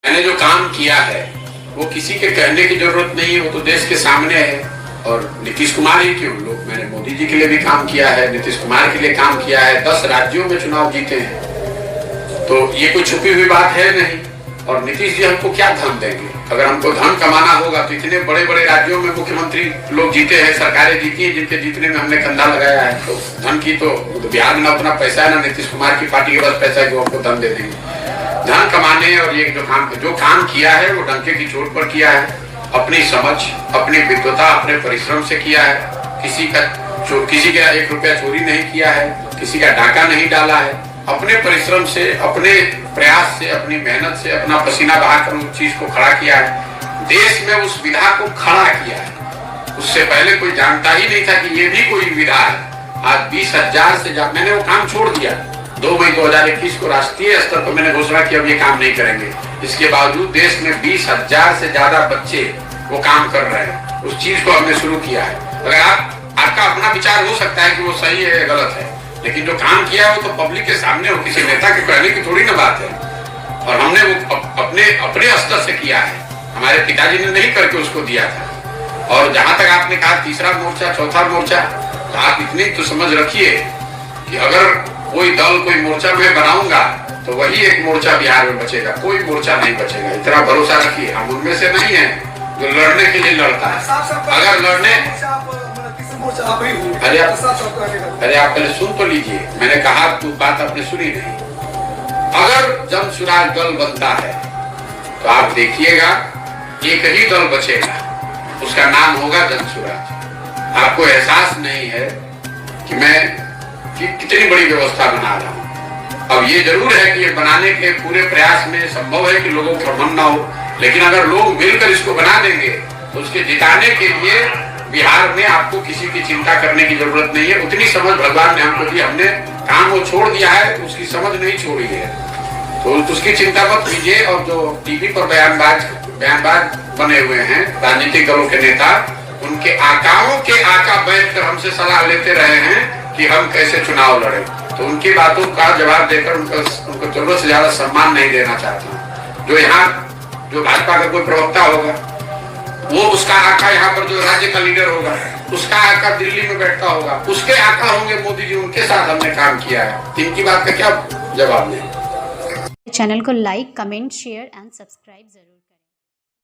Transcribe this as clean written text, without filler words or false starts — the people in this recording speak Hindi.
मैंने जो काम किया है वो किसी के कहने की जरूरत नहीं है, वो तो देश के सामने है। और नीतीश कुमार ही क्यों, लोग मैंने मोदी जी के लिए भी काम किया है, नीतीश कुमार के लिए काम किया है, 10 राज्यों में चुनाव जीते हैं, तो ये कोई छुपी हुई बात है नहीं। और नीतीश जी हमको क्या धन देंगे? अगर हमको धन कमाना होगा तो इतने बड़े बड़े राज्यों में मुख्यमंत्री लोग जीते हैं, सरकारें जीती हैं, जिनके जीतने में हमने कंधा लगाया है। तो धन की तो बिहार में ना उतना पैसा है, ना नीतीश कुमार की पार्टी के पास पैसा है जो हमको धन दे देंगे। धन कमाने और ये जो काम किया है वो डंके की चोट पर किया है, अपनी समझ, अपनी विद्वता, अपने परिश्रम से किया है। किसी का 1 रुपया चोरी नहीं किया है, किसी का डाका नहीं डाला है, अपने परिश्रम से, अपने प्रयास से, अपनी मेहनत से, अपना पसीना बहाकर उस चीज को खड़ा किया है। देश में उस विधा को खड़ा किया है। उससे पहले कोई जानता ही नहीं था कि ये भी कोई विधा है। आज 20,000 से ज्यादा मैंने वो काम छोड़ दिया। 2 मई 2021 को राष्ट्रीय स्तर पर मैंने घोषणा की अब ये काम नहीं करेंगे। इसके बावजूद देश में 20,000 से ज्यादा बच्चे वो काम कर रहे हैं। उस चीज को हमने शुरू किया है। अगर आपका अपना विचार हो सकता है कि वो सही है या गलत है, लेकिन जो काम किया है वो तो पब्लिक के सामने हो, किसी नेता के कहने की थोड़ी ना बात है। और हमने वो अपने स्तर से किया है, हमारे पिताजी ने नहीं करके उसको दिया था। और जहां तक आपने कहा तीसरा मोर्चा, चौथा मोर्चा, तो आप इतनी तो समझ रखिए कि अगर कोई दल, कोई मोर्चा मैं बनाऊंगा तो वही एक मोर्चा बिहार में बचेगा, कोई मोर्चा नहीं बचेगा। इतना भरोसा रखिए। हम उनमें से नहीं है जो लड़ने के लिए लड़ता है। अगर लड़ने अरे आप पहले सुन तो लीजिए, मैंने कहा तो बात आपने सुनी नहीं। अगर जन सुराज दल बनता है तो आप देखिएगा एक ही दल बचेगा, उसका नाम होगा जन सुराज। आपको एहसास नहीं है कि मैं कितनी बड़ी व्यवस्था बना रहा हूँ। अब ये जरूर है कि ये बनाने के पूरे प्रयास में संभव है कि लोगों का मन ना हो, लेकिन अगर लोग मिलकर इसको बना देंगे तो उसके जिताने के लिए बिहार में आपको किसी की चिंता करने की जरूरत नहीं है। उतनी समझ भगवान ने हमको दी, हमने काम वो छोड़ दिया है, उसकी समझ नहीं छोड़ी है, तो उसकी चिंता मत कीजिए। और जो टीवी पर बयानबाज बने हुए हैं राजनीतिक दलों के नेता, उनके आकाओं के आका बैठ कर हमसे सलाह लेते रहे हैं कि हम कैसे चुनाव लड़े, तो उनकी बातों का जवाब देकर उनको जरूरत से ज्यादा सम्मान नहीं देना चाहता हूँ। जो भाजपा का कोई प्रवक्ता होगा, वो उसका आका यहाँ पर जो राज्य का लीडर होगा, उसका आका दिल्ली में बैठता होगा, उसके आका होंगे मोदी जी, उनके साथ हमने काम किया है। इनकी बात का क्या जवाब दें? चैनल को like, comment, share and subscribe जरूर।